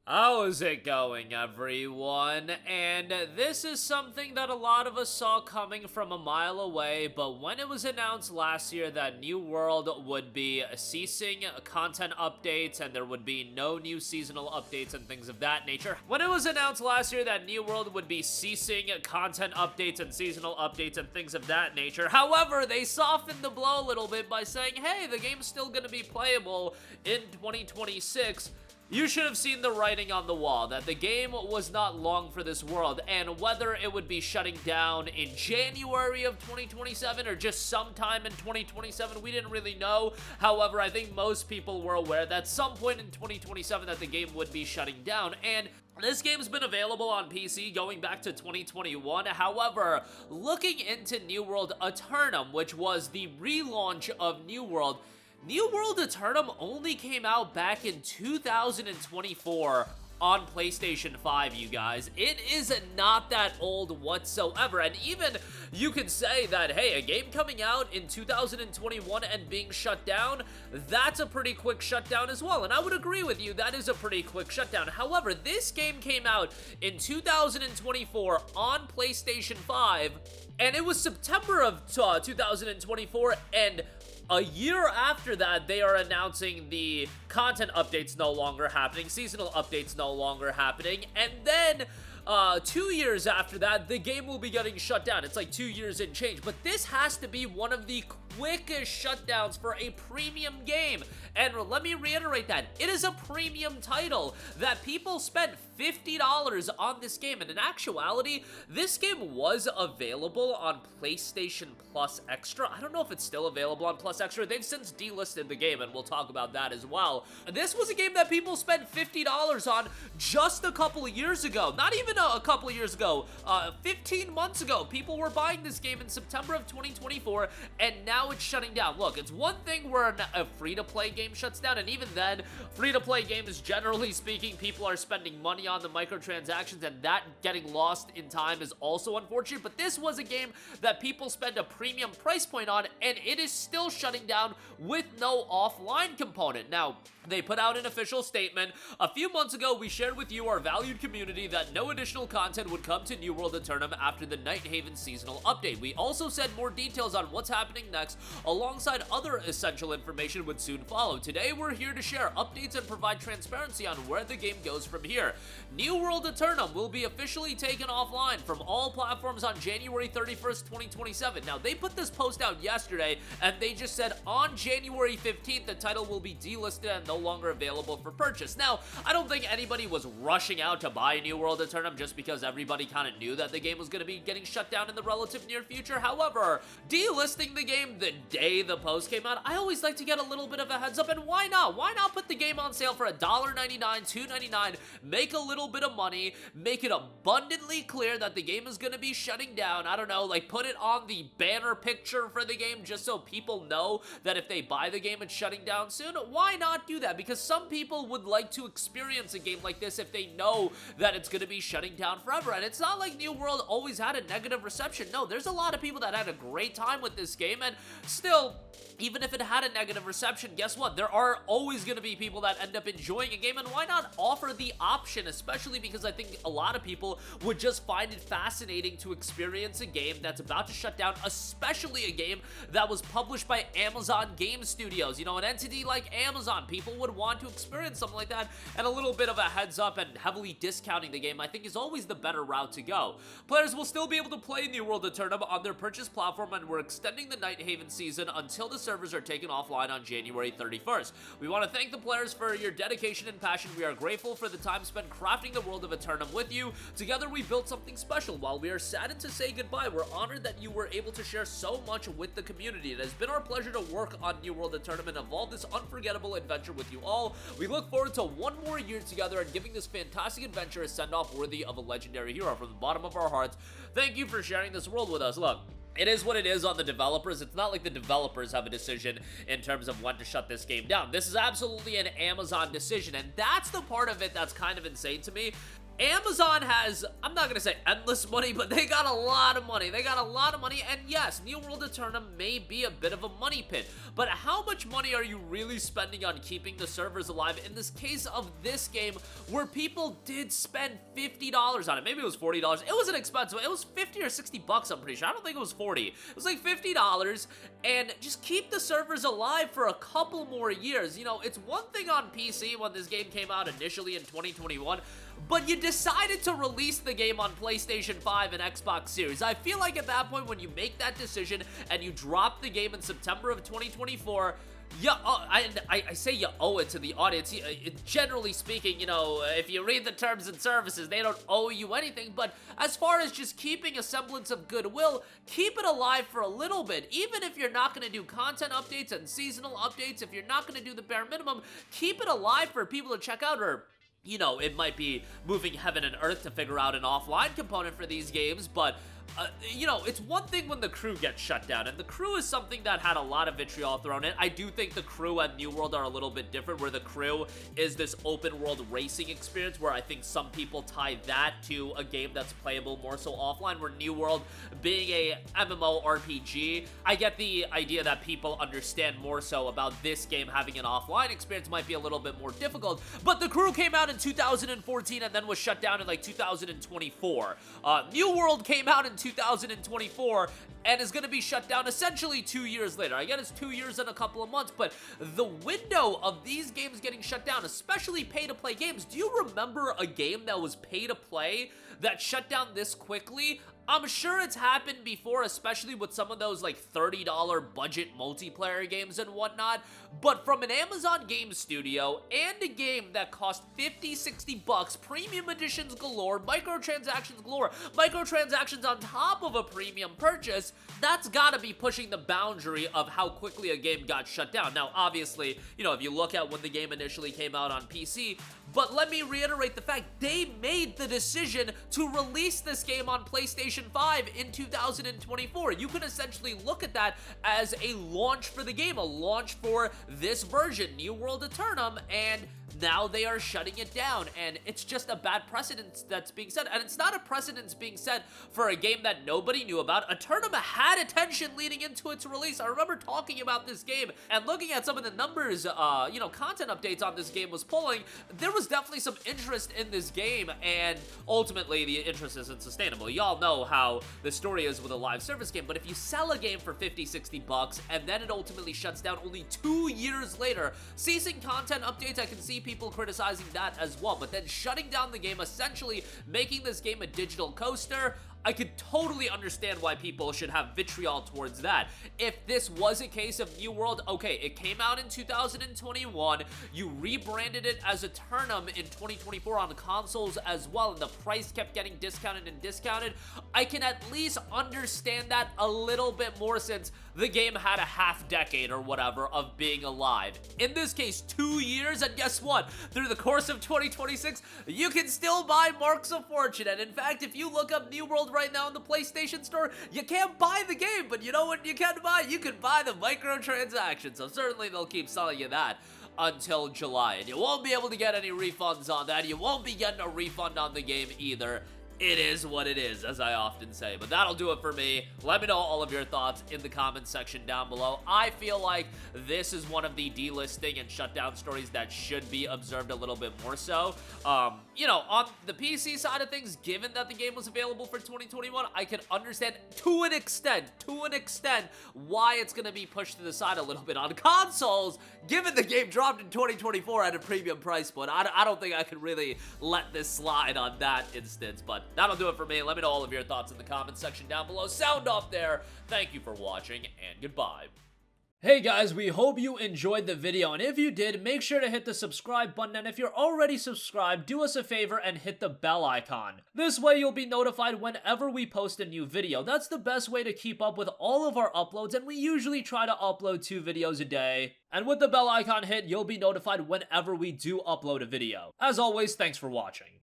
How's it going, everyone? And this is something that a lot of us saw coming from a mile away, but when it was announced last year that New World would be ceasing content updates and there would be no new seasonal updates and things of that nature, when it was announced last year that New World would be ceasing content updates and seasonal updates and things of that nature, however, they softened the blow a little bit by saying, hey, the game's still gonna be playable in 2026. You should have seen the writing on the wall that the game was not long for this world, and whether it would be shutting down in January of 2027 or just sometime in 2027, we didn't really know. However, I think most people were aware that some point in 2027 that the game would be shutting down, and this game's been available on PC going back to 2021. However, looking into New World Eternum, which was the relaunch of New World Eternum only came out back in 2024 on PlayStation 5, you guys. It is not that old whatsoever, and even you could say that, hey, a game coming out in 2021 and being shut down, that's a pretty quick shutdown as well, and I would agree with you, that is a pretty quick shutdown. However, this game came out in 2024 on PlayStation 5, and it was September of 2024, and a year after that, they are announcing the content updates no longer happening, seasonal updates no longer happening, and then 2 years after that, the game will be getting shut down. It's like 2 years and change, but this has to be one of the quickest shutdowns for a premium game. And let me reiterate that it is a premium title that people spent $50 on this game, and in actuality, this game was available on PlayStation Plus Extra. I don't know if it's still available on Plus Extra. They've since delisted the game, and we'll talk about that as well. This was a game that people spent $50 on just a couple of years ago. Not even a couple of years ago, 15 months ago. People were buying this game in September of 2024, and now it's shutting down. Look, it's one thing where a free-to-play game shuts down, and even then, free-to-play games, generally speaking, people are spending money on the microtransactions, and that getting lost in time is also unfortunate, but this was a game that people spend a premium price point on, and it is still shutting down with no offline component. Now, they put out an official statement. A few months ago, we shared with you, our valued community, that no additional content would come to New World Eternum after the Nighthaven seasonal update. We also said more details on what's happening next, alongside other essential information would soon follow. Today, we're here to share updates and provide transparency on where the game goes from here. New World Eternum will be officially taken offline from all platforms on January 31st, 2027. Now, they put this post out yesterday, and they just said on January 15th, the title will be delisted and no longer available for purchase. Now, I don't think anybody was rushing out to buy New World Eternum just because everybody kind of knew that the game was going to be getting shut down in the relative near future. However, delisting the game the day the post came out, I always like to get a little bit of a heads up, and why not? Why not put the game on sale for $1.99, $2.99, make a little bit of money, make it abundantly clear that the game is going to be shutting down. I don't know, like put it on the banner picture for the game just so people know that if they buy the game, it's shutting down soon. Why not do that? Because some people would like to experience a game like this if they know that it's going to be shutting down forever. And it's not like New World always had a negative reception. No, there's a lot of people that had a great time with this game, and still, even if it had a negative reception, guess what? There are always going to be people that end up enjoying a game, and why not offer the option, especially because I think a lot of people would just find it fascinating to experience a game that's about to shut down, especially a game that was published by Amazon Game Studios. You know, an entity like Amazon, people would want to experience something like that, and a little bit of a heads up and heavily discounting the game, I think, is always the better route to go. Players will still be able to play New World Eternum on their purchase platform, and we're extending the Nighthaven season until the servers are taken offline on January 31st. We want to thank the players for your dedication and passion. We are grateful for the time spent crafting the world of Eternum with you. Together, we built something special. While we are saddened to say goodbye, we're honored that you were able to share so much with the community. It has been our pleasure to work on New World Eternum and evolve this unforgettable adventure with you all. We look forward to one more year together and giving this fantastic adventure a send-off worthy of a legendary hero. From the bottom of our hearts, thank you for sharing this world with us. Look, it is what it is on the developers. It's not like the developers have a decision in terms of when to shut this game down. This is absolutely an Amazon decision, and that's the part of it that's kind of insane to me. Amazon has, I'm not gonna say endless money, but they got a lot of money. They got a lot of money, and yes, New World Eternum may be a bit of a money pit, but how much money are you really spending on keeping the servers alive in this case of this game where people did spend $50 on it? Maybe it was $40. It wasn't expensive. It was 50 or 60 bucks, I'm pretty sure. I don't think it was 40. It was like $50, and just keep the servers alive for a couple more years. You know, it's one thing on PC when this game came out initially in 2021, but you decided to release the game on PlayStation 5 and Xbox Series. I feel like at that point when you make that decision and you drop the game in September of 2024, I say you owe it to the audience. Generally speaking, you know, if you read the terms and services, they don't owe you anything, but as far as just keeping a semblance of goodwill, keep it alive for a little bit. Even if you're not going to do content updates and seasonal updates, if you're not going to do the bare minimum, keep it alive for people to check out, or you know, it might be moving heaven and earth to figure out an offline component for these games, but you know, it's one thing when the crew gets shut down, and the crew is something that had a lot of vitriol thrown in. I do think the crew and New World are a little bit different, where the crew is this open world racing experience, where I think some people tie that to a game that's playable more so offline, where New World being a MMORPG, I get the idea that people understand more so about this game having an offline experience might be a little bit more difficult, but the crew came out in 2014 and then was shut down in like 2024. New World came out in 2024 and is going to be shut down essentially 2 years later. I get it's 2 years and a couple of months, but the window of these games getting shut down, especially pay-to-play games, do you remember a game that was pay-to-play that shut down this quickly? I'm sure it's happened before, especially with some of those like $30 budget multiplayer games and whatnot, but from an Amazon game studio and a game that cost 50, 60 bucks, premium editions galore, microtransactions galore, microtransactions on top of a premium purchase, that's gotta be pushing the boundary of how quickly a game got shut down. Now, obviously, you know, if you look at when the game initially came out on PC, but let me reiterate the fact they made the decision to release this game on PlayStation 5 in 2024. You can essentially look at that as a launch for the game, a launch for this version, New World Eternum, and now they are shutting it down, and it's just a bad precedent that's being set, and it's not a precedent being set for a game that nobody knew about. Eternum had attention leading into its release. I remember talking about this game and looking at some of the numbers, you know, content updates on this game was pulling. There was definitely some interest in this game, and ultimately the interest isn't sustainable. Y'all know how the story is with a live service game, but if you sell a game for 50, 60 bucks, and then it ultimately shuts down only 2 years later, ceasing content updates, I can see people criticizing that as well, but then shutting down the game, essentially making this game a digital coaster, I could totally understand why people should have vitriol towards that. If this was a case of New World, okay, it came out in 2021, you rebranded it as Eternum in 2024 on consoles as well, and the price kept getting discounted and discounted, I can at least understand that a little bit more since the game had a half decade or whatever of being alive. In this case, 2 years, and guess what? Through the course of 2026, you can still buy Marks of Fortune, and in fact, if you look up New World right now in the PlayStation Store, you can't buy the game, but you know what you can buy? You can buy the microtransactions, so certainly they'll keep selling you that until July, and you won't be able to get any refunds on that. You won't be getting a refund on the game either. It is what it is, as I often say. But that'll do it for me. Let me know all of your thoughts in the comments section down below. I feel like this is one of the delisting and shutdown stories that should be observed a little bit more so. You know, on the PC side of things, given that the game was available for 2021, I can understand to an extent, why it's going to be pushed to the side a little bit. On consoles, given the game dropped in 2024 at a premium price point, I don't think I could really let this slide on that instance, but that'll do it for me. Let me know all of your thoughts in the comments section down below. Sound off there. Thank you for watching, and goodbye. Hey guys, we hope you enjoyed the video, and if you did, make sure to hit the subscribe button, and if you're already subscribed, do us a favor and hit the bell icon. This way you'll be notified whenever we post a new video. That's the best way to keep up with all of our uploads, and we usually try to upload 2 videos a day. And with the bell icon hit, you'll be notified whenever we do upload a video. As always, thanks for watching.